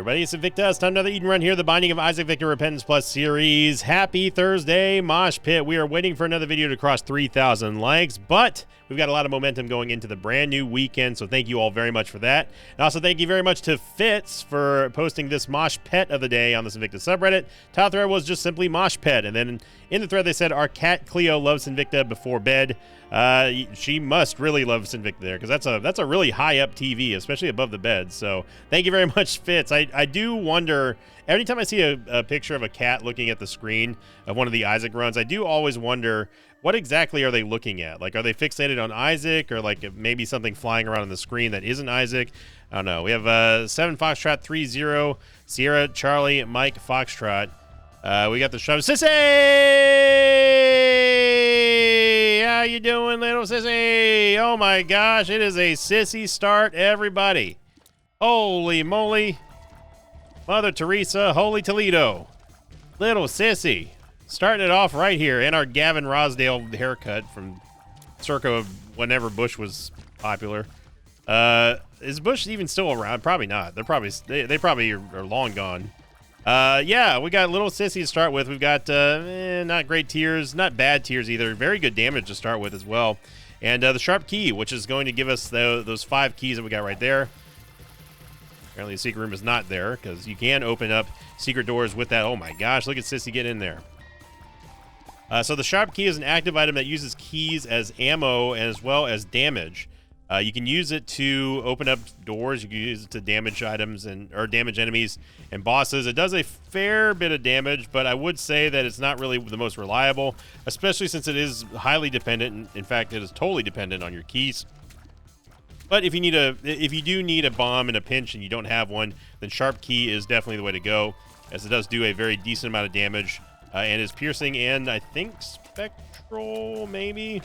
Everybody, it's Invicta. It's time another Eden Run here, the Binding of Isaac Victor Repentance Plus series. Happy Thursday, Mosh Pit. We are waiting for another video to cross 3,000 likes, but we've got a lot of momentum going into the brand new weekend, so thank you all very much for that. And also thank you very much to Fitz for posting this Mosh Pet of the day on this Invicta subreddit. Title thread was just simply Mosh Pet, and then in the thread they said, our cat Cleo loves Invicta before bed. She must really love Invicta there, because that's a really high up TV, especially above the bed. So thank you very much, Fitz. I do wonder, every time I see a picture of a cat looking at the screen of one of the Isaac runs, I do always wonder, what exactly are they looking at? Like, are they fixated on Isaac, or like maybe something flying around on the screen that isn't Isaac? I don't know. We have 7 Foxtrot 30 Sierra Charlie Mike Foxtrot. We got the shove. Sissy! How you doing, little sissy? Oh my gosh, it is a sissy start, everybody. Holy moly. Mother Teresa, holy Toledo. Little sissy. Starting it off right here in our Gavin Rosdale haircut from circa whenever Bush was popular. Is Bush even still around? Probably not. They probably are long gone. Yeah, we got little sissy to start with. We've got not great tiers, not bad tiers either. Very good damage to start with as well. And the sharp key, which is going to give us those 5 keys that we got right there. Apparently the secret room is not there, because you can open up secret doors with that. Oh my gosh, look at sissy get in there. So the sharp key is an active item that uses keys as ammo and as well as damage. You can use it to open up doors. You can use it to damage items or damage enemies and bosses. It does a fair bit of damage, but I would say that it's not really the most reliable, especially since it is highly dependent. In fact, it is totally dependent on your keys. But if you do need a bomb in a pinch and you don't have one, then sharp key is definitely the way to go, as it does do a very decent amount of damage and is piercing and I think spectral maybe.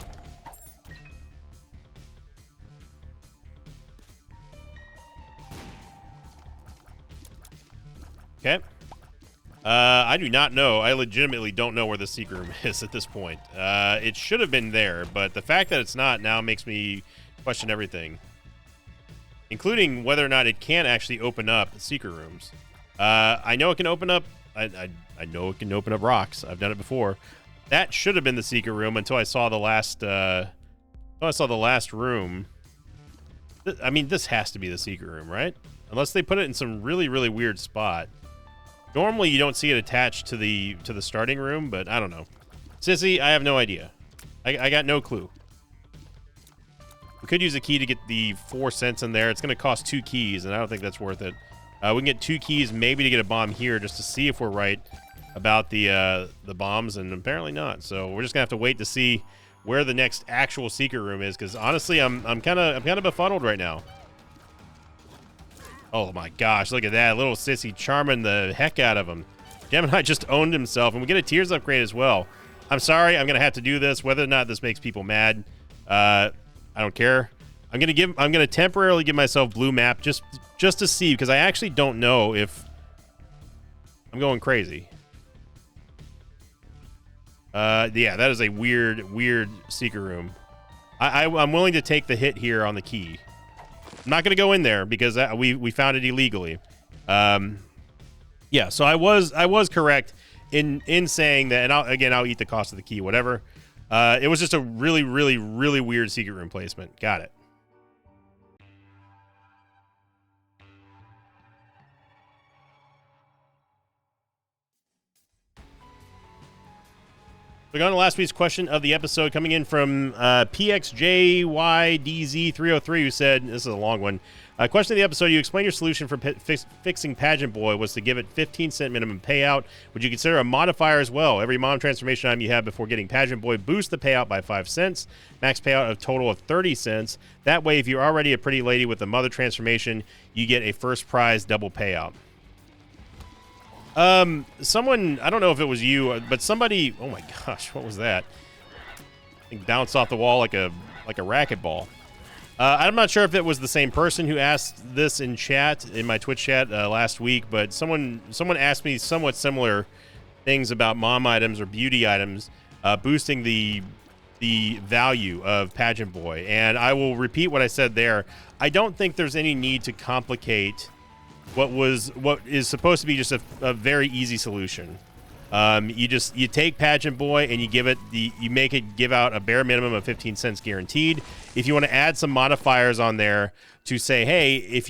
Okay. I do not know. I legitimately don't know where the secret room is at this point. It should have been there, but the fact that it's not now makes me question everything, including whether or not it can actually open up secret rooms. I know it can open up. I know it can open up rocks. I've done it before. That should have been the secret room until I saw the last. Room. I mean, this has to be the secret room, right? Unless they put it in some really, really weird spot. Normally, you don't see it attached to the starting room, but I don't know. Sissy, I have no idea. I got no clue. We could use a key to get the 4 cents in there. It's going to cost 2 keys, and I don't think that's worth it. We can get 2 keys maybe to get a bomb here just to see if we're right about the bombs, and apparently not. So we're just going to have to wait to see where the next actual secret room is, because honestly, I'm kind of befuddled right now. Oh my gosh, look at that. Little sissy charming the heck out of him. Gemini just owned himself, and we get a tiers upgrade as well. I'm sorry, I'm going to have to do this, whether or not this makes people mad. I don't care. I'm going to temporarily give myself blue map just to see, because I actually don't know if I'm going crazy. Yeah, that is a weird secret room. I'm willing to take the hit here on the key. I'm not going to go in there because we found it illegally. Yeah, so I was correct in saying that, and I'll eat the cost of the key, whatever. It was just a really, really, really weird secret room placement. Got it. We're going to last week's question of the episode, coming in from PXJYDZ303, who said, this is a long one. Question of the episode, you explained your solution for fixing Pageant Boy was to give it 15-cent minimum payout. Would you consider a modifier as well? Every mom transformation item you have before getting Pageant Boy boosts the payout by 5 cents. Max payout of total of 30 cents. That way, if you're already a pretty lady with the mother transformation, you get a first prize double payout. Someone, I don't know if it was you, but somebody, oh my gosh, what was that? I think bounced off the wall like a racquetball. I'm not sure if it was the same person who asked this in my Twitch chat last week, but someone asked me somewhat similar things about mom items or beauty items boosting the value of Pageant Boy. And I will repeat what I said there. I don't think there's any need to complicate what is supposed to be just a very easy solution. You take Pageant Boy and you make it give out a bare minimum of 15 cents guaranteed. If you want to add some modifiers on there to say, hey, if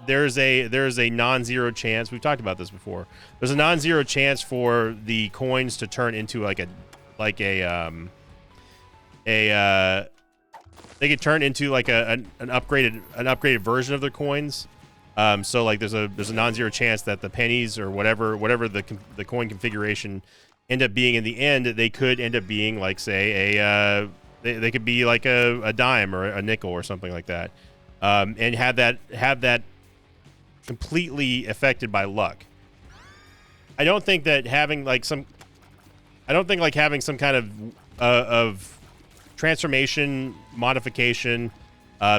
there's a non-zero chance. We've talked about this before. There's a non-zero chance for the coins to turn into they could turn into like an upgraded version of their coins. So like there's a non-zero chance that the pennies or whatever the coin configuration end up being in the end, they could end up being like, say, they could be like a dime or a nickel or something like that, and have that completely affected by luck. I don't think having some kind of transformation modification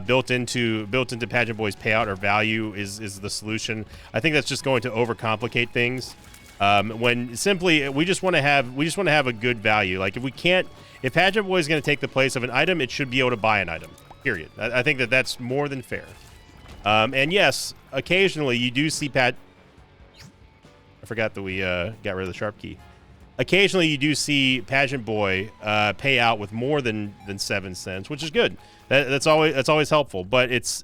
built into Pageant Boy's payout or value is the solution. I think that's just going to overcomplicate things. When simply we just want to have a good value. Like if Pageant Boy is going to take the place of an item, it should be able to buy an item. Period. I think that's more than fair. And yes, occasionally you do see I forgot that we got rid of the sharp key. Occasionally you do see Pageant Boy pay out with more than 7 cents, which is good. That's always helpful, but it's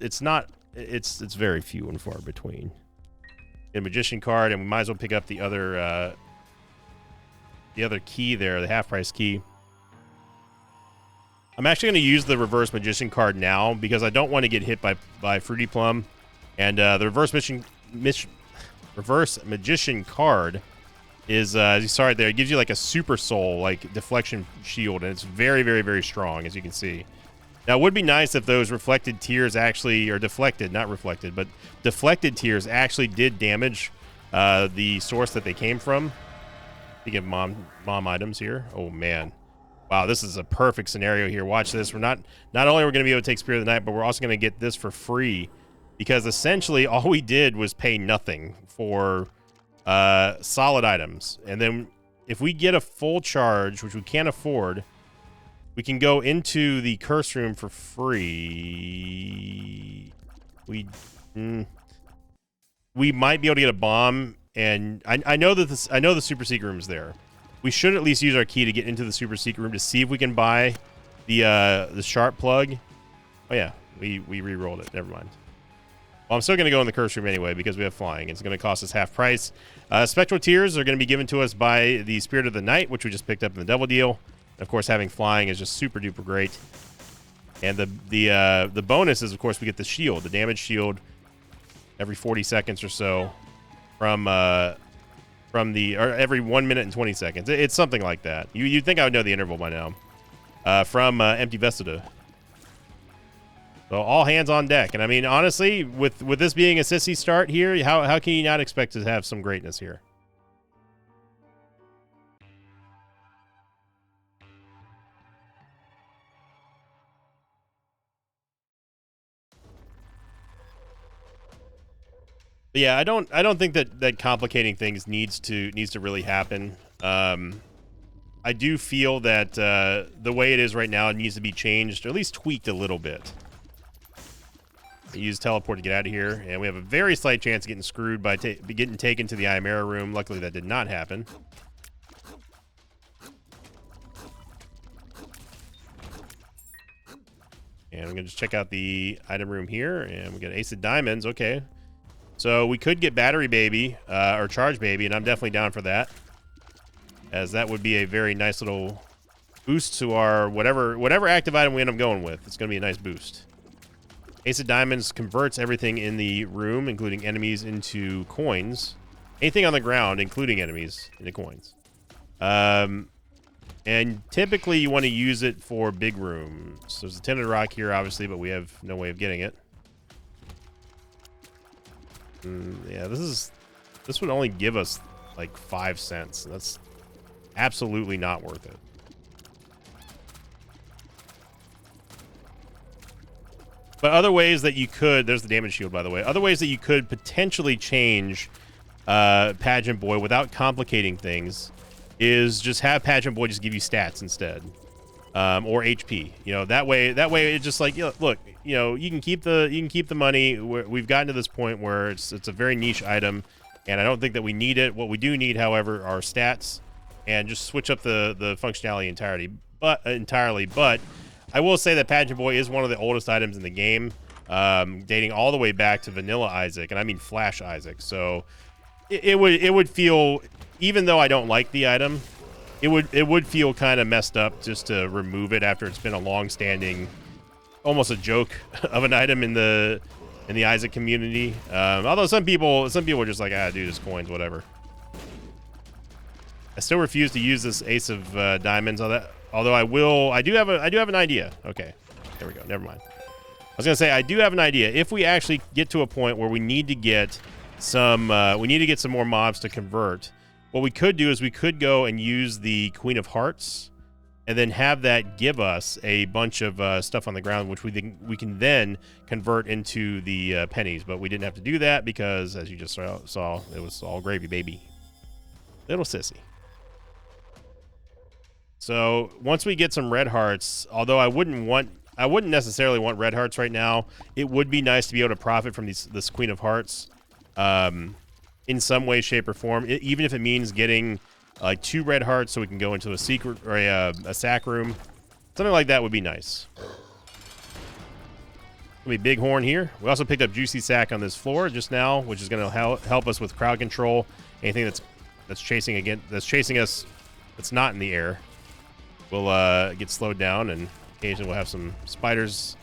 very few and far between. A magician card, and we might as well pick up the other key there, the half price key. I'm actually going to use the reverse magician card now because I don't want to get hit by Fruity Plum, and the reverse magician card is as you saw right there, it gives you like a super soul like deflection shield, and it's very, very, very strong, as you can see. Now, it would be nice if those reflected tears actually, or deflected, not reflected, but deflected tears actually did damage the source that they came from. Speaking of mom items here. Oh, man. Wow, this is a perfect scenario here. Watch this. We're not only are we going to be able to take Spirit of the Night, but we're also going to get this for free, because essentially all we did was pay nothing for solid items. And then if we get a full charge, which we can't afford, we can go into the curse room for free. We might be able to get a bomb, and I know that the super secret room is there. We should at least use our key to get into the super secret room to see if we can buy the sharp plug. Oh yeah, we re-rolled it. Never mind. Well, I'm still going to go in the curse room anyway because we have flying. It's going to cost us half price. Spectral tears are going to be given to us by the Spirit of the Night, which we just picked up in the double deal. Of course, having flying is just super duper great. And the bonus is, of course, we get the shield, the damage shield, every 40 seconds or so from every 1 minute and 20 seconds. It's something like that. You'd think I would know the interval by now. From Empty Vestida. So all hands on deck. And I mean, honestly, with this being a sissy start here, how can you not expect to have some greatness here? But yeah, I don't think that complicating things needs to really happen. I do feel that the way it is right now, it needs to be changed, or at least tweaked a little bit. I use teleport to get out of here, and we have a very slight chance of getting screwed by getting taken to the Ayamera room. Luckily, that did not happen. And I'm gonna just check out the item room here, and we got Ace of Diamonds. Okay. So we could get Battery Baby, or Charge Baby, and I'm definitely down for that, as that would be a very nice little boost to our whatever active item we end up going with. It's going to be a nice boost. Ace of Diamonds converts everything in the room, including enemies, into coins. Anything on the ground, including enemies, into coins. And typically you want to use it for big rooms. There's a tinted rock here, obviously, but we have no way of getting it. Yeah, this would only give us like 5 cents. That's absolutely not worth it. But other ways that you could, there's the damage shield, by the way. Other ways that you could potentially change Pageant Boy without complicating things is just have Pageant Boy just give you stats instead. or HP. You know, that way it's just like, look, you know, you can keep the money. We've gotten to this point where it's a very niche item, and I don't think that we need it. What we do need, however, are stats, and just switch up the functionality entirely. But I will say that Pageant Boy is one of the oldest items in the game, dating all the way back to Vanilla Isaac, and I mean Flash Isaac. So it would feel, even though I don't like the item, it would feel kind of messed up just to remove it after it's been a long-standing, almost a joke of an item in the Isaac community. Although some people are just like, dude, it's coins, whatever. I still refuse to use this Ace of Diamonds on that. Although I do have an idea. Okay, there we go. Never mind. I was gonna say I do have an idea. If we actually get to a point where we need to get some more mobs to convert, what we could do is we could go and use the Queen of Hearts, and then have that give us a bunch of stuff on the ground, which we can then convert into the pennies. But we didn't have to do that because, as you just saw, it was all gravy, baby. Little sissy. So once we get some red hearts, although I wouldn't necessarily want red hearts right now, it would be nice to be able to profit from this Queen of Hearts in some way, shape, or form, even if it means getting like 2 red hearts so we can go into a secret or a sack room. Something like that would be nice. Gonna be Bighorn here. We also picked up Juicy Sack on this floor just now, which is going to help us with crowd control. Anything that's chasing us that's not in the air will get slowed down, and occasionally we'll have some spiders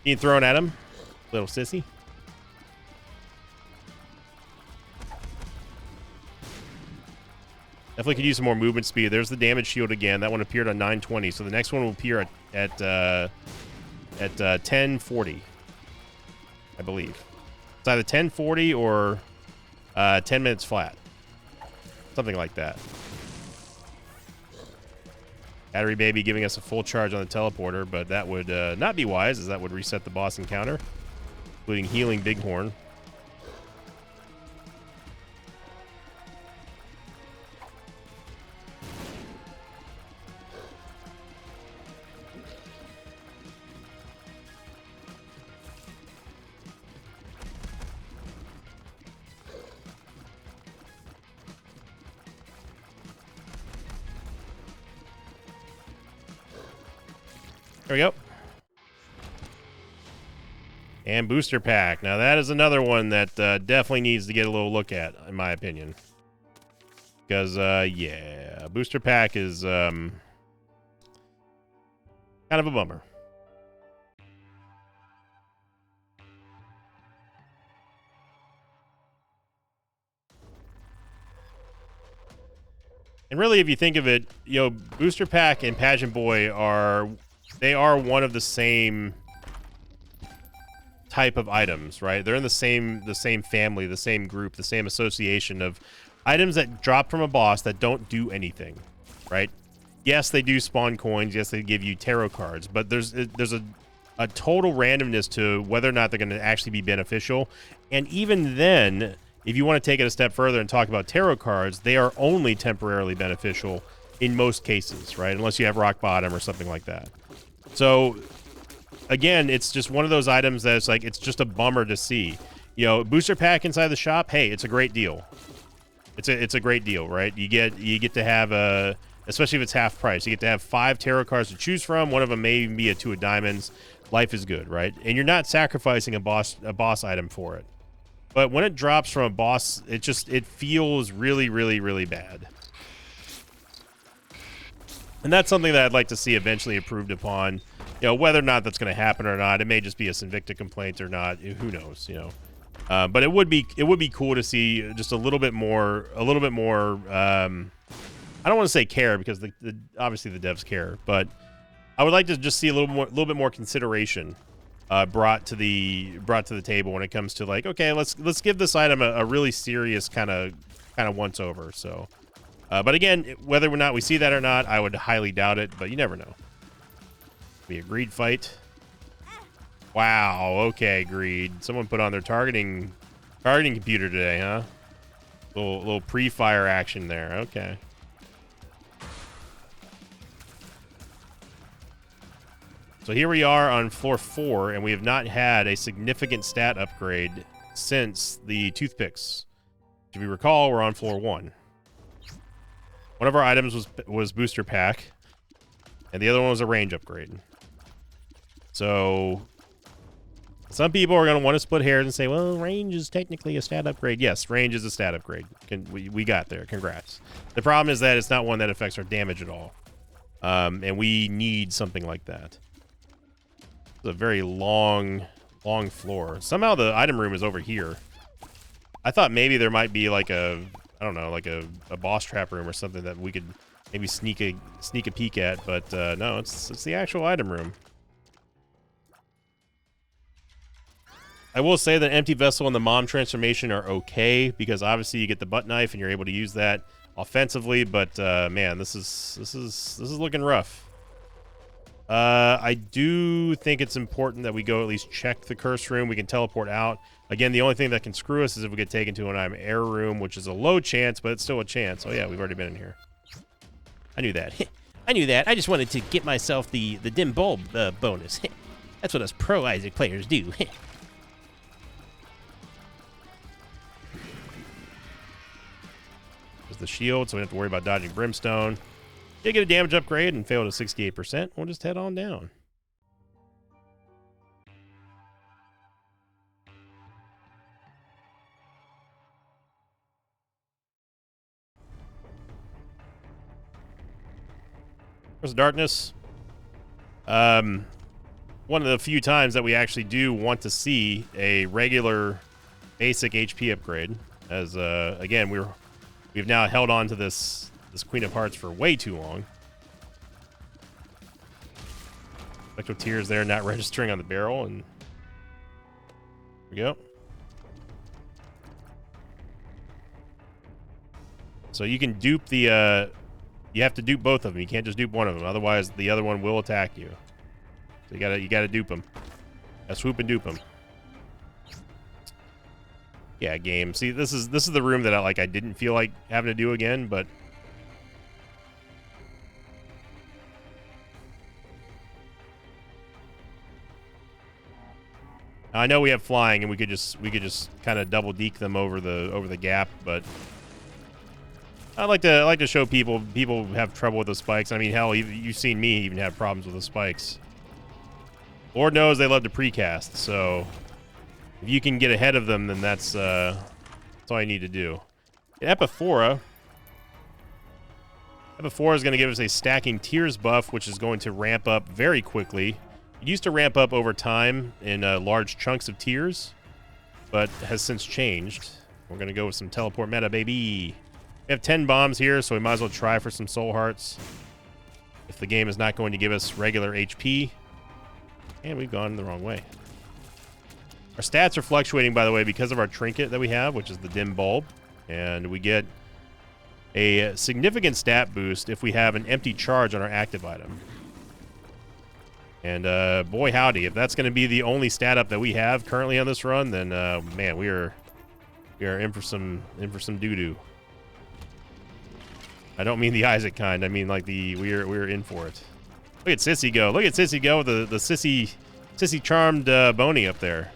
being thrown at him. Little sissy. Definitely could use some more movement speed. There's the damage shield again. That one appeared on 920, so the next one will appear at 1040, I believe. It's either 1040 or 10 minutes flat, something like that. Battery Baby giving us a full charge on the teleporter, but that would not be wise, as that would reset the boss encounter, including healing Bighorn. There we go. And booster pack. Now that is another one that definitely needs to get a little look at, in my opinion. Because, yeah, booster pack is kind of a bummer. And really, if you think of it, you know, booster pack and Pageant Boy are one of the same type of items, right? They're in the same family, the same group, the same association of items that drop from a boss that don't do anything, right? Yes, they do spawn coins. Yes, they give you tarot cards, but there's a total randomness to whether or not they're going to actually be beneficial. And even then, if you want to take it a step further and talk about tarot cards, they are only temporarily beneficial in most cases, right? Unless you have rock bottom or something like that. So, again, it's just one of those items that's like, it's just a bummer to see. You know, booster pack inside the shop, hey, it's a great deal. It's a great deal, right? You get to have especially if it's half price, you get to have 5 tarot cards to choose from. One of them may even be a 2 of diamonds. Life is good, right? And you're not sacrificing a boss item for it. But when it drops from a boss, it feels really, really, really bad. And that's something that I'd like to see eventually improved upon. You know, whether or not that's going to happen or not, it may just be a Sinvicta complaint or not. Who knows? You know, but it would be cool to see just a little bit more. I don't want to say care, because obviously the devs care, but I would like to just see a little bit more consideration brought to the table when it comes to, like, okay, let's give this item a really serious kind of once over. So. But again, whether or not we see that or not, I would highly doubt it, but you never know. Be a greed fight. Wow, okay, greed. Someone put on their targeting computer today, huh? Little pre-fire action there. Okay. So here we are on floor 4, and we have not had a significant stat upgrade since the toothpicks. If you recall, we're on floor 1. One of our items was booster pack, and the other one was a range upgrade. So some people are going to want to split hairs and say, well, range is technically a stat upgrade. Yes, range is a stat upgrade. We got there. Congrats. The problem is that it's not one that affects our damage at all. And we need something like that. It's a very long floor. Somehow the item room is over here. I thought maybe there might be like a, I don't know, like a boss trap room or something that we could maybe sneak a peek at, but no, it's the actual item room. I will say that Empty Vessel and the Mom transformation are okay because obviously you get the butt knife and you're able to use that offensively, but man, this is looking rough. I do think it's important that we go at least check the curse room. We can teleport out. Again, the only thing that can screw us is if we get taken to an air room, which is a low chance, but it's still a chance. Oh yeah, we've already been in here. I knew that. I knew that. I just wanted to get myself the dim bulb bonus. That's what us pro Isaac players do. There's the shield, so we don't have to worry about dodging brimstone. Did get a damage upgrade and failed at 68%. We'll just head on down. There's darkness. One of the few times that we actually do want to see a regular basic HP upgrade. As again, we've now held on to this Queen of Hearts for way too long. Electro Tears there not registering on the barrel, and there we go. So you can dupe the you have to dupe both of them. You can't just dupe one of them, otherwise the other one will attack you. So you gotta dupe them. Swoop and dupe them. Yeah, game. See, this is the room that I didn't feel like having to do again, but I know we have flying, and we could just kind of double deke them over the gap, but I like to show people have trouble with the spikes. I mean, hell, you've seen me even have problems with the spikes. Lord knows they love to precast, so if you can get ahead of them, then that's all you need to do. Epiphora is going to give us a stacking tears buff, which is going to ramp up very quickly. It used to ramp up over time in large chunks of tears, but has since changed. We're going to go with some teleport meta, baby. We have 10 bombs here, so we might as well try for some soul hearts if the game is not going to give us regular HP. And we've gone the wrong way. Our stats are fluctuating, by the way, because of our trinket that we have, which is the dim bulb. And we get a significant stat boost if we have an empty charge on our active item. And boy howdy, if that's going to be the only stat up that we have currently on this run, then man, we are in for some doo-doo. I don't mean the Isaac kind. I mean like we're in for it. Look at Sissy go. Look at Sissy go with the sissy charmed Boney up there.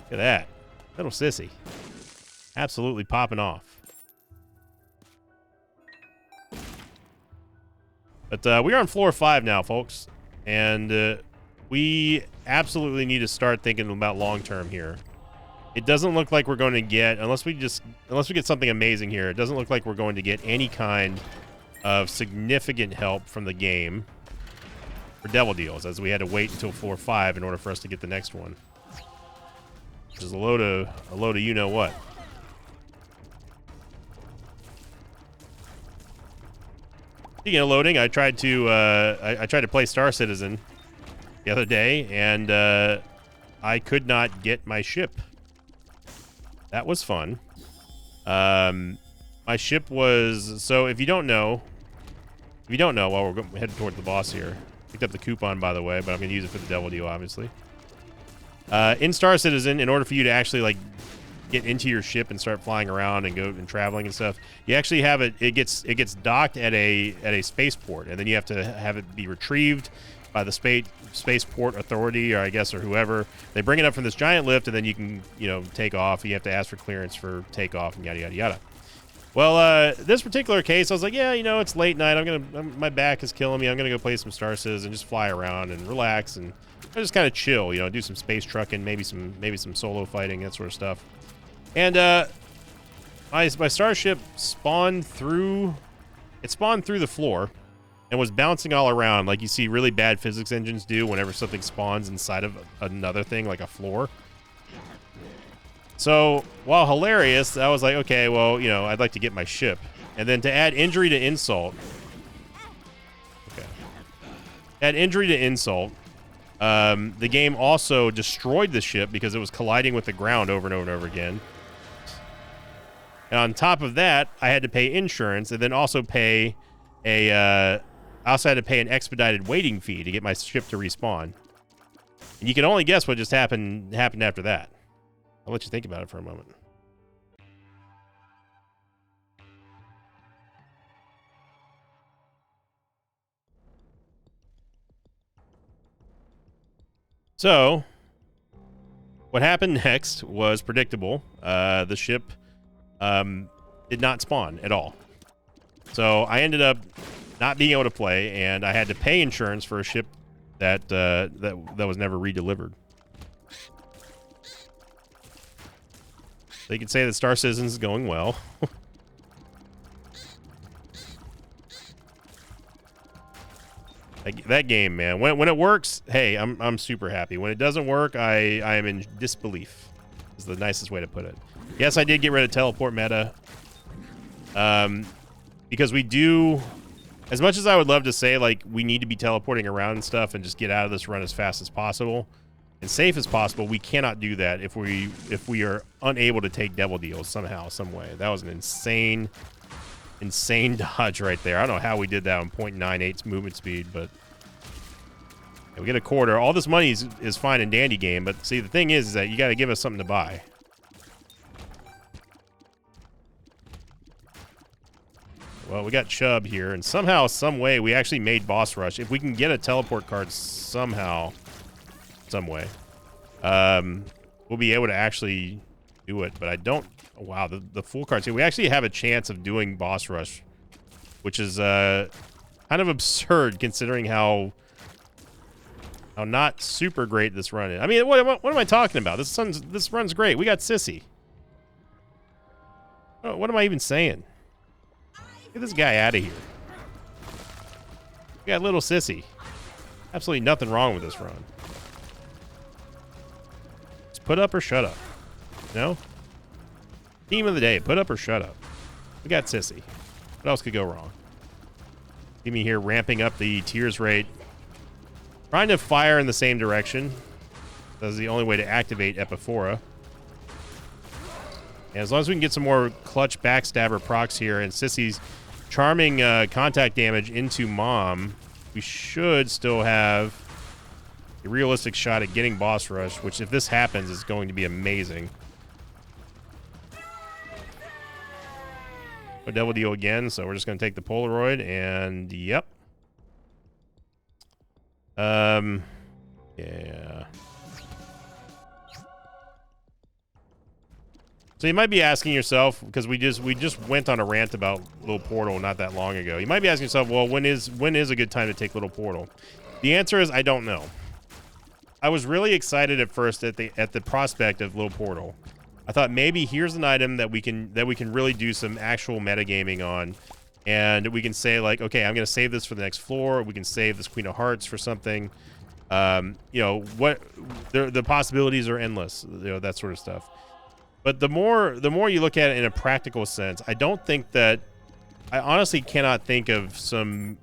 Look at that. Little Sissy. Absolutely popping off. But we are on floor 5 now, folks. And we absolutely need to start thinking about long term here. It doesn't look like we're going to get, unless we get something amazing here, it doesn't look like we're going to get any kind of significant help from the game for Devil Deals, as we had to wait until floor 5 in order for us to get the next one. Which is a load of you know what. Speaking of loading, I tried to play Star Citizen the other day, and I could not get my ship. That was fun. My ship was, so if you don't know, while we're heading toward the boss here, picked up the coupon, by the way, but I'm going to use it for the Devil Deal, obviously. In Star Citizen, in order for you to actually like get into your ship and start flying around and go and traveling and stuff, you actually have it gets docked at a spaceport, and then you have to have it be retrieved. by the spaceport authority, or I guess, or whoever. They bring it up from this giant lift, and then you can, you know, take off. You have to ask for clearance for takeoff and yada yada yada. Well, this particular case, I was like, yeah, you know, it's late night. My back is killing me. I'm gonna go play some Star Citizen and just fly around and relax and just kind of chill. You know, do some space trucking, maybe some solo fighting, that sort of stuff. And my starship spawned through. It spawned through the floor and was bouncing all around like you see really bad physics engines do whenever something spawns inside of another thing, like a floor. So, while hilarious, I was like, okay, well, you know, I'd like to get my ship. And then to add injury to insult... Okay. Add injury to insult, the game also destroyed the ship because it was colliding with the ground over and over and over again. And on top of that, I had to pay insurance and then also pay I also had to pay an expedited waiting fee to get my ship to respawn. And you can only guess what just happened after that. I'll let you think about it for a moment. So, what happened next was predictable. The ship did not spawn at all. So I ended up not being able to play, and I had to pay insurance for a ship that was never redelivered. So you could say that Star Citizen is going well. That game, man. When it works, hey, I'm super happy. When it doesn't work, I am in disbelief. Is the nicest way to put it. Yes, I did get rid of teleport meta. Because we do, as much as I would love to say, like, we need to be teleporting around and stuff and just get out of this run as fast as possible and safe as possible, we cannot do that if we are unable to take devil deals somehow, some way. That was an insane dodge right there. I don't know how we did that on 0.98 movement speed, but we get a quarter. All this money is fine and dandy game, but see, the thing is that you got to give us something to buy. Well, we got Chubb here, and somehow, some way, we actually made Boss Rush. If we can get a teleport card somehow, some way, we'll be able to actually do it. But I don't... Wow, the full cards here. We actually have a chance of doing Boss Rush, which is kind of absurd considering how not super great this run is. I mean, what am I talking about? This run's great. We got Sissy. Oh, what am I even saying? Get this guy out of here. We got little Sissy. Absolutely nothing wrong with this run. Just put up or shut up. No? Theme of the day, put up or shut up. We got Sissy. What else could go wrong? See me here ramping up the tears rate. Trying to fire in the same direction. That's the only way to activate Epiphora. And as long as we can get some more clutch backstabber procs here and Sissy's charming contact damage into Mom, we should still have a realistic shot at getting Boss Rush, which if this happens is going to be amazing. A devil deal again, so we're just going to take the Polaroid and yep. Yeah. So you might be asking yourself, because we just went on a rant about Little Portal not that long ago. You might be asking yourself, well, when is a good time to take Little Portal? The answer is I don't know. I was really excited at first at the prospect of Little Portal. I thought maybe here's an item that we can really do some actual metagaming on, and we can say like, okay, I'm gonna save this for the next floor. We can save this Queen of Hearts for something. You know what? The possibilities are endless. You know, that sort of stuff. But the more you look at it in a practical sense, I don't think that... I honestly cannot think of some...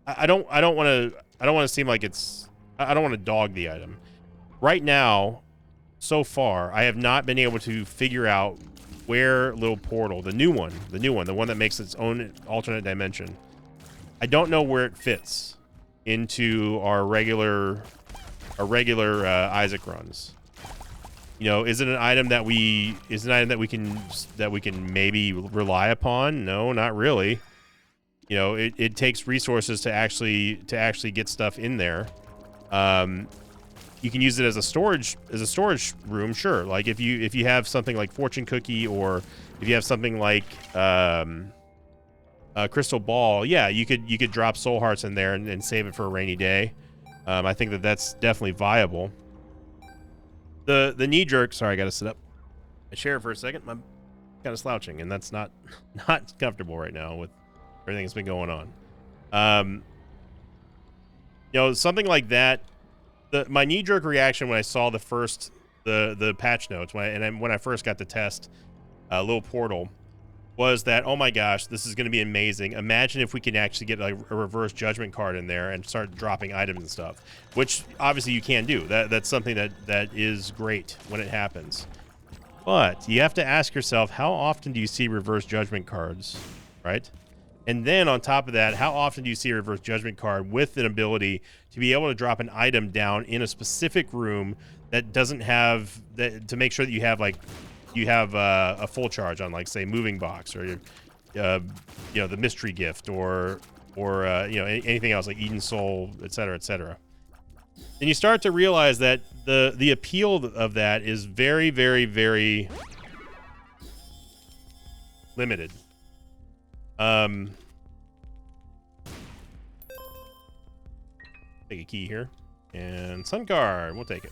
I don't want to seem like it's... I don't want to dog the item. Right now, so far, I have not been able to figure out where Little Portal, the one that makes its own alternate dimension, I don't know where it fits into our regular Isaac runs. You know, is it an item that we can maybe rely upon? No, not really. you know, it takes resources to actually get stuff in there. You can use it as a storage room, sure. Like if you have something like Fortune Cookie, or if you have something like Crystal Ball, yeah, you could drop Soul Hearts in there and save it for a rainy day. I think that's definitely viable. The knee jerk. Sorry, I got to sit up my chair for a second. I'm kind of slouching, and that's not comfortable right now with everything that's been going on. You know, something like that. My knee jerk reaction when I saw the patch notes when I first got to test Little Portal was that, oh my gosh, this is going to be amazing. Imagine if we can actually get like a reverse judgment card in there and start dropping items and stuff, which obviously you can do. That's something that is great when it happens. But you have to ask yourself, how often do you see reverse judgment cards, right? And then on top of that, how often do you see a reverse judgment card with an ability to be able to drop an item down in a specific room that doesn't have that, to make sure that you have a full charge on, like, say, moving box, or you know, the mystery gift, or you know, anything else like Eden Soul, etc., etc. And you start to realize that the appeal of that is very, very, very limited. Take a key here, and Sun Card, we'll take it.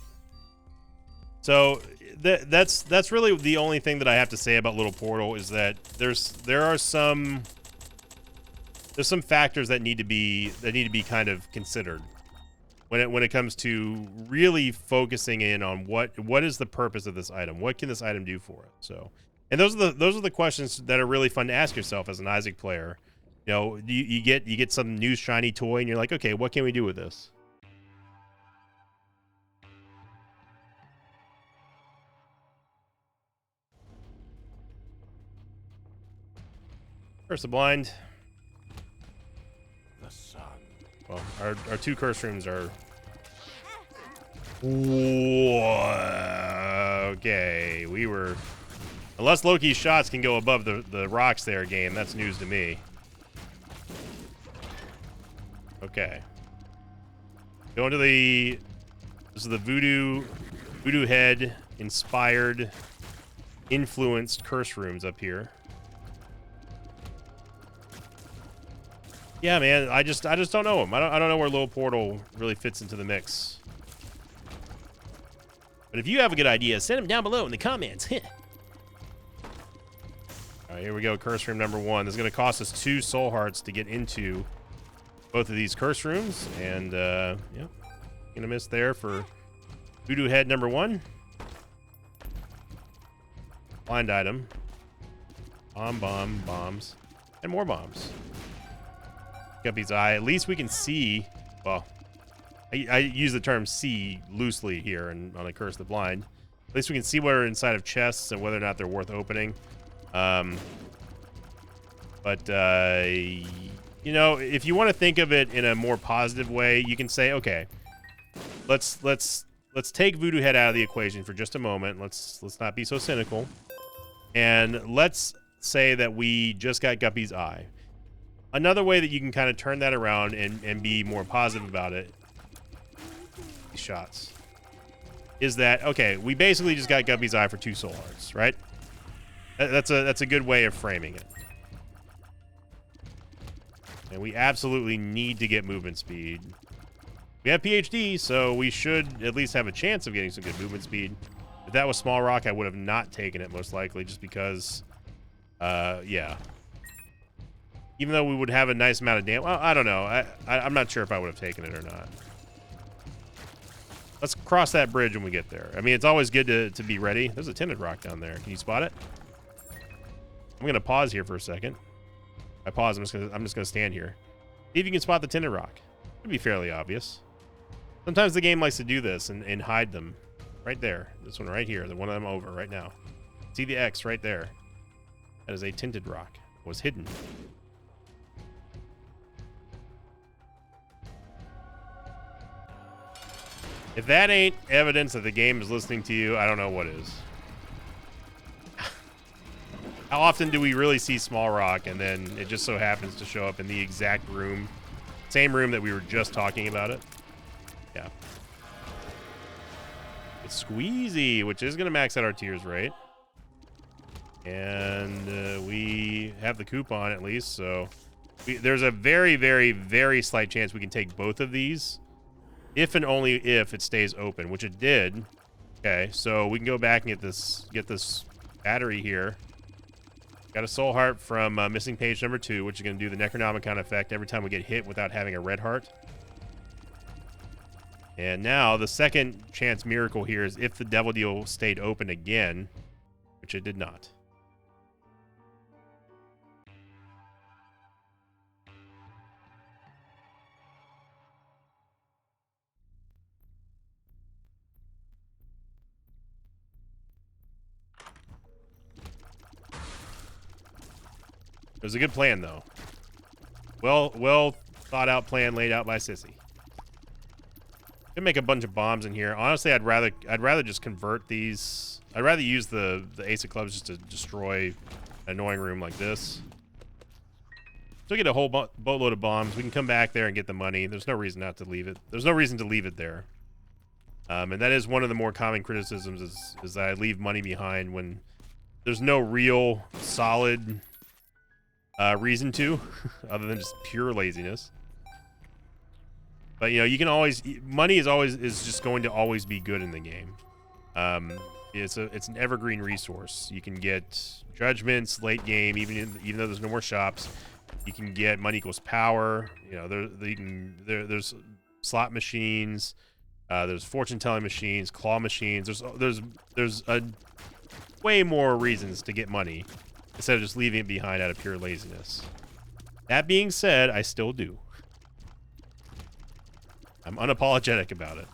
So that's really the only thing that I have to say about Little Portal, is that there's some factors that need to be kind of considered when it comes to really focusing in on what is the purpose of this item, what can this item do for it. So, and those are the questions that are really fun to ask yourself as an Isaac player. You know, you get some new shiny toy, and you're like, okay, what can we do with this? Curse the Blind. The sun. Well, our two curse rooms are. Okay, we were. Unless Loki's shots can go above the rocks there, game. That's news to me. Okay. Going to this is the Voodoo Head inspired, influenced curse rooms up here. Yeah, man, I just don't know him. I don't know where Little Portal really fits into the mix. But if you have a good idea, send them down below in the comments. All right, here we go. Curse room number 1. This is going to cost us 2 soul hearts to get into both of these curse rooms, and yeah, gonna miss there for Voodoo Head number 1. Blind item. Bombs, and more bombs. Guppy's Eye. At least we can see. Well, I use the term "see" loosely here and on a Curse the Blind. At least we can see what are inside of chests and whether or not they're worth opening. But you know, if you want to think of it in a more positive way, you can say, okay, let's take Voodoo Head out of the equation for just a moment. Let's not be so cynical, and let's say that we just got Guppy's Eye. Another way that you can kind of turn that around and be more positive about it, these shots, is that, okay, we basically just got Guppy's Eye for 2 soul hearts, right? That's a good way of framing it. And we absolutely need to get movement speed. We have PhD, so we should at least have a chance of getting some good movement speed. If that was Small Rock, I would have not taken it, most likely, just because, yeah. Even though we would have a nice amount of damage. Well, I don't know. I'm not sure if I would have taken it or not. Let's cross that bridge when we get there. I mean, it's always good to be ready. There's a tinted rock down there. Can you spot it? I'm going to pause here for a second. I pause. I'm just gonna stand here. See if you can spot the tinted rock. It'd be fairly obvious. Sometimes the game likes to do this and hide them. Right there. This one right here. The one I'm over right now. See the X right there. That is a tinted rock. It was hidden. If that ain't evidence that the game is listening to you, I don't know what is. How often do we really see small rock and then it just so happens to show up in the exact room, same room that we were just talking about it? Yeah. It's Squeezy, which is going to max out our tiers, right? And we have the coupon at least, so there's a very, very, very slight chance we can take both of these if and only if it stays open, which it did. Okay, so we can go back and get this battery here. Got a soul heart from missing page number 2, which is going to do the Necronomicon effect every time we get hit without having a red heart. And now the second chance miracle here is if the devil deal stayed open again, which it did not. It was a good plan, though. Well thought out plan laid out by Sissy. Could make a bunch of bombs in here. Honestly, I'd rather just convert these. I'd rather use the Ace of Clubs just to destroy an annoying room like this. Still get a whole boatload of bombs. We can come back there and get the money. There's no reason not to leave it. There's no reason to leave it there. And that is one of the more common criticisms is that I leave money behind when there's no real solid reason to, other than just pure laziness. But you know, you can always, money is just going to always be good in the game. It's an evergreen resource. You can get judgments late game, even though there's no more shops. You can get money equals power. You know, there's slot machines. There's fortune telling machines, claw machines. There's a way more reasons to get money instead of just leaving it behind out of pure laziness. That being said, I still do. I'm unapologetic about it.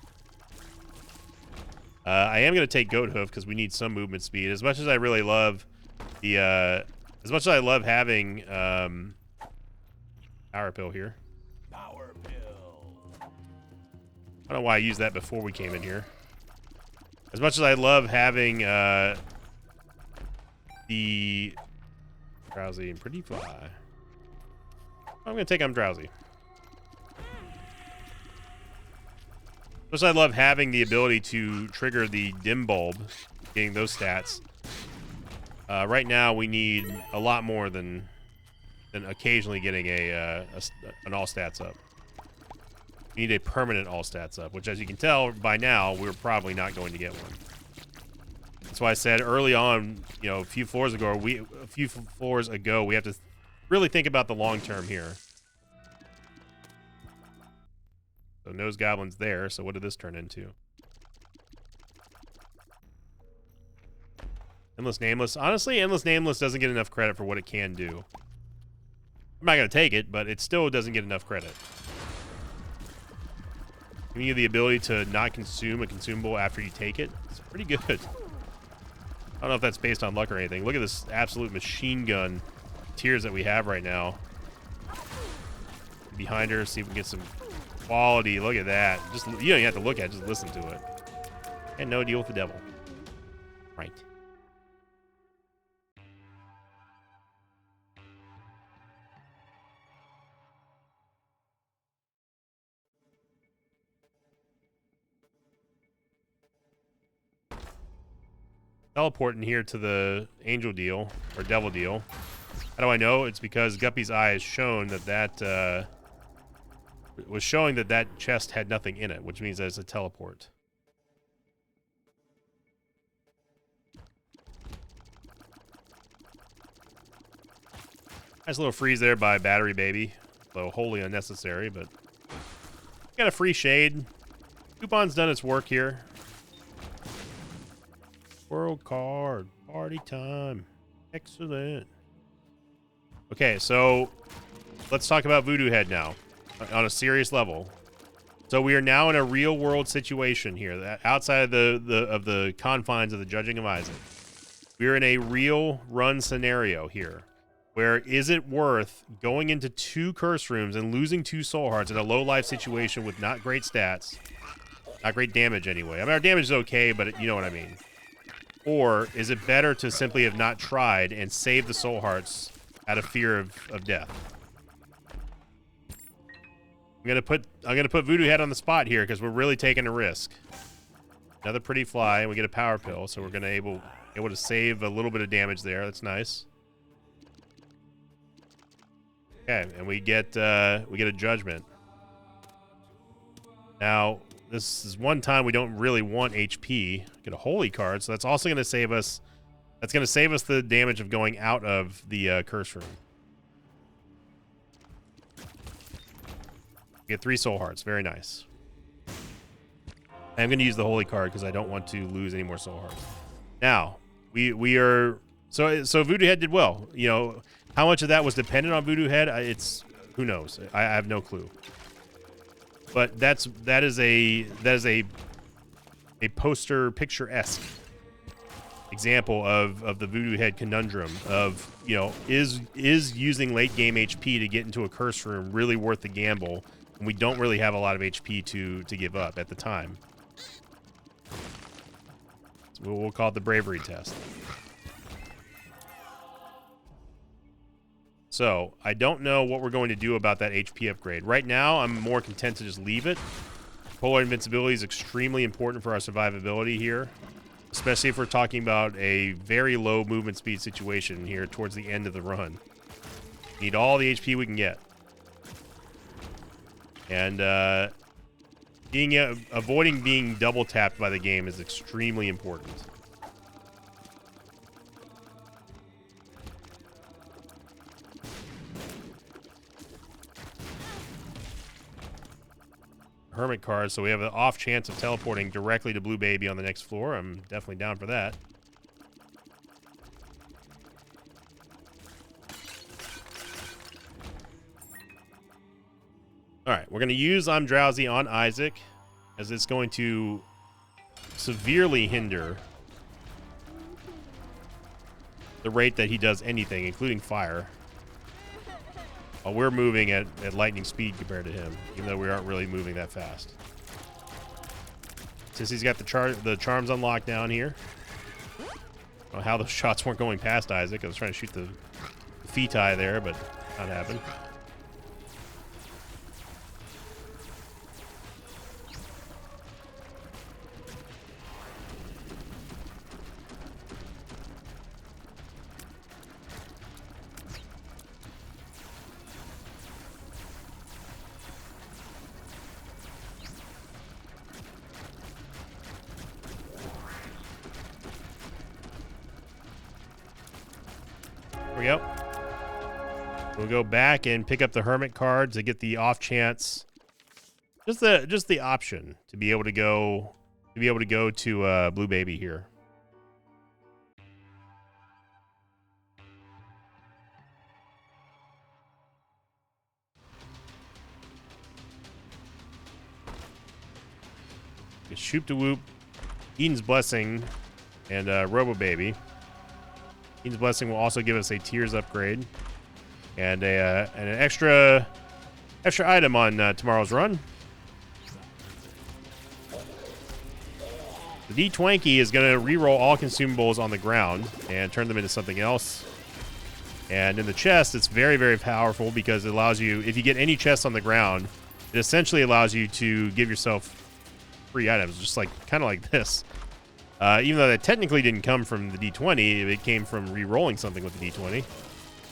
I am going to take Goat Hoof because we need some movement speed. As much as I really love the, as much as I love having Power Pill here. Power Pill. I don't know why I used that before we came in here. As much as I love having the Drowsy and Pretty Fly, I'm going to take Drowsy. Plus, I love having the ability to trigger the dim bulb, getting those stats. Right now, we need a lot more than occasionally getting an all stats up. We need a permanent all stats up, which, as you can tell by now, we're probably not going to get one. That's why I said early on, you know, a few floors ago, we have to really think about the long term here. So Nose Goblin's there, so what did this turn into? Endless Nameless. Honestly, Endless Nameless doesn't get enough credit for what it can do. I'm not going to take it, but it still doesn't get enough credit. Giving you the ability to not consume a consumable after you take it, it's pretty good. I don't know if that's based on luck or anything. Look at this absolute machine gun tiers that we have right now. Behind her, see if we can get some quality. Look at that. Just, you don't even have to look at it, just listen to it. And no deal with the devil. Right. Teleporting here to the angel deal or devil deal. How do I know? It's because Guppy's eye has shown that was showing that chest had nothing in it, which means that it's a teleport. Nice little freeze there by Battery Baby, though wholly unnecessary, but got a free shade. Coupon's done its work here. World card, party time. Excellent. Okay, so let's talk about Voodoo Head now on a serious level. So we are now in a real world situation here, that outside of the confines of the Judging of Isaac. We're in a real run scenario here, where is it worth going into 2 curse rooms and losing 2 soul hearts in a low life situation with not great stats, not great damage anyway. I mean, our damage is okay, but you know what I mean. Or is it better to simply have not tried and save the soul hearts out of fear of death? I'm gonna put Voodoo Head on the spot here because we're really taking a risk. Another pretty fly, and we get a power pill, so we're gonna able to save a little bit of damage there. That's nice. Okay, and we get a judgment. Now, this is one time we don't really want HP. Get a holy card, so that's also gonna save us. That's gonna save us the damage of going out of the curse room. Get 3 soul hearts. Very nice. I'm going to use the holy card because I don't want to lose any more soul hearts. Now, we are so Voodoo Head did well. You know, how much of that was dependent on Voodoo Head? It's who knows. I have no clue. But that is a poster picture-esque example of the Voodoo Head conundrum of, you know, is using late game HP to get into a curse room really worth the gamble? And we don't really have a lot of HP to give up at the time. So we'll call it the bravery test. So I don't know what we're going to do about that HP upgrade. Right now, I'm more content to just leave it. Polar invincibility is extremely important for our survivability here, especially if we're talking about a very low movement speed situation here towards the end of the run. Need all the HP we can get. And avoiding being double tapped by the game is extremely important. Hermit card, so we have an off chance of teleporting directly to Blue Baby on the next floor. I'm definitely down for that. All right, we're going to use I'm Drowsy on Isaac, as it's going to severely hinder the rate that he does anything, including fire. While we're moving at lightning speed compared to him, even though we aren't really moving that fast. Since he's got the charms unlocked down here. I don't know how those shots weren't going past Isaac. I was trying to shoot the Fetai there, but not happened. We go. We'll go back and pick up the Hermit card to get the off chance, just the option to be able to go to Blue Baby here. Shoop to Whoop, Eden's Blessing, and Robo Baby. Eden's Blessing will also give us a Tears upgrade and an extra item on tomorrow's run. The D20 is going to reroll all consumables on the ground and turn them into something else. And in the chest, it's very, very powerful because it allows you, if you get any chest on the ground, it essentially allows you to give yourself free items, just like kind of like this. Even though that technically didn't come from the D20, it came from re-rolling something with the D20.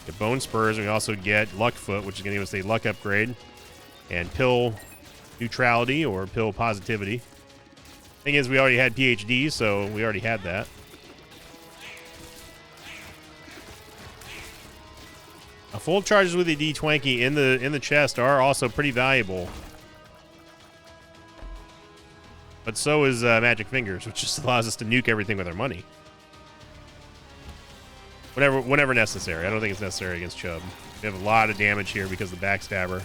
Get Bone Spurs, and we also get Luck Foot, which is going to give us a luck upgrade, and Pill Neutrality or Pill Positivity. Thing is, we already had PhD, so we already had that. Full charges with the D20 in the chest are also pretty valuable. But so is Magic Fingers, which just allows us to nuke everything with our money. Whenever necessary. I don't think it's necessary against Chubb. We have a lot of damage here because of the Backstabber.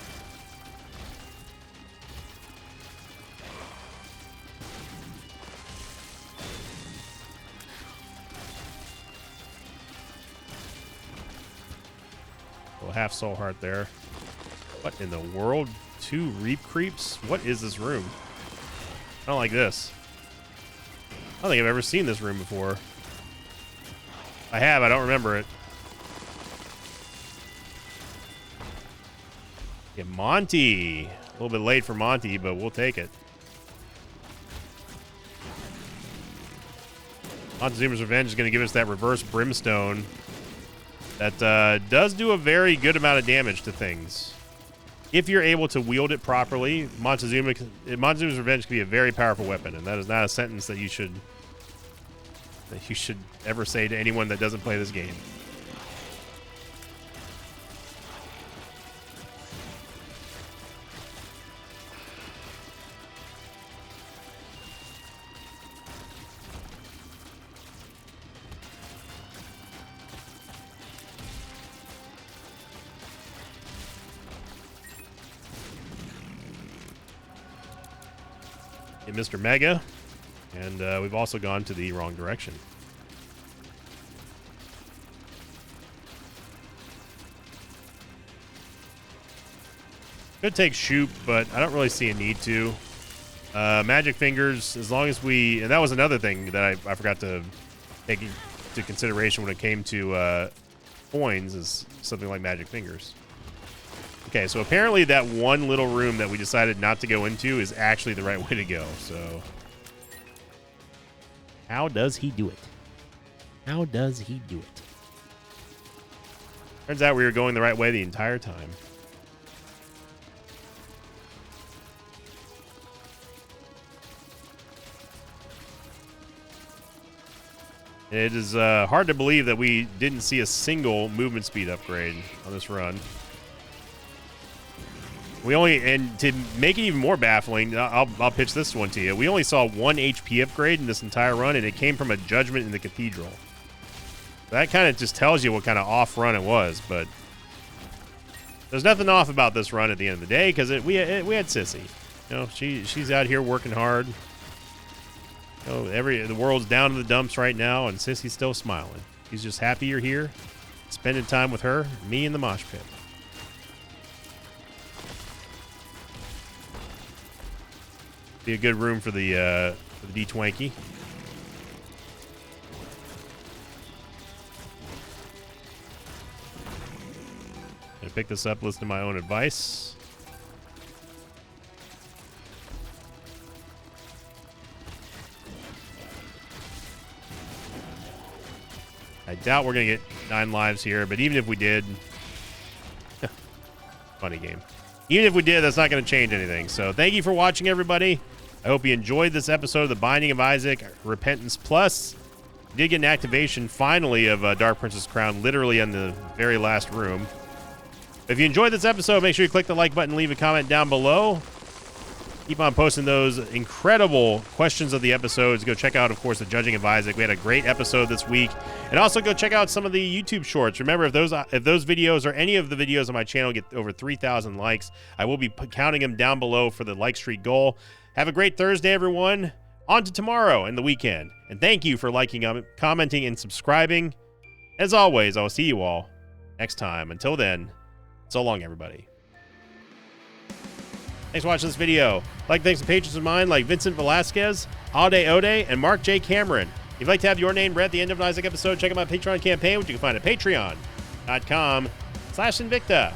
Well, half soul heart there. What in the world? 2 Reap Creeps? What is this room? I don't like this. I don't think I've ever seen this room before. I have. I don't remember it. Yeah, Monty. A little bit late for Monty, but we'll take it. Montezuma's Revenge is going to give us that reverse brimstone that does do a very good amount of damage to things. If you're able to wield it properly, Montezuma's Revenge can be a very powerful weapon, and that is not a sentence that you should ever say to anyone that doesn't play this game. Mr. Mega, and we've also gone to the wrong direction. Could take Shoop, but I don't really see a need to. Magic Fingers, as long as we... And that was another thing that I forgot to take into consideration when it came to coins, is something like Magic Fingers. Okay, so apparently that one little room that we decided not to go into is actually the right way to go, so... How does he do it? How does he do it? Turns out we were going the right way the entire time. It is hard to believe that we didn't see a single movement speed upgrade on this run. We only, and to make it even more baffling, I'll pitch this one to you. We only saw 1 HP upgrade in this entire run, and it came from a Judgment in the Cathedral. That kind of just tells you what kind of off run it was, but there's nothing off about this run at the end of the day, because we had Sissy. You know, she's out here working hard. You know, the world's down in the dumps right now, and Sissy's still smiling. She's just happy you're here, spending time with her, me in the mosh pit. Be a good room for the D-Twanky. Gonna pick this up, listen to my own advice. I doubt we're gonna get 9 lives here, but even if we did, funny game. Even if we did, that's not going to change anything. So thank you for watching, everybody. I hope you enjoyed this episode of The Binding of Isaac Repentance Plus. We did get an activation, finally, of Dark Princess Crown, literally in the very last room. If you enjoyed this episode, make sure you click the like button, leave a comment down below. Keep on posting those incredible questions of the episodes. Go check out, of course, the Judging of Isaac. We had a great episode this week. And also go check out some of the YouTube shorts. Remember, if those videos or any of the videos on my channel get over 3,000 likes, I will be counting them down below for the like streak goal. Have a great Thursday, everyone. On to tomorrow and the weekend. And thank you for liking, commenting, and subscribing. As always, I will see you all next time. Until then, so long, everybody. Thanks for watching this video. Like, thanks to patrons of mine like Vincent Velasquez, Ade Ode, and Mark J. Cameron. If you'd like to have your name read at the end of an Isaac episode, check out my Patreon campaign, which you can find at patreon.com/Invicta.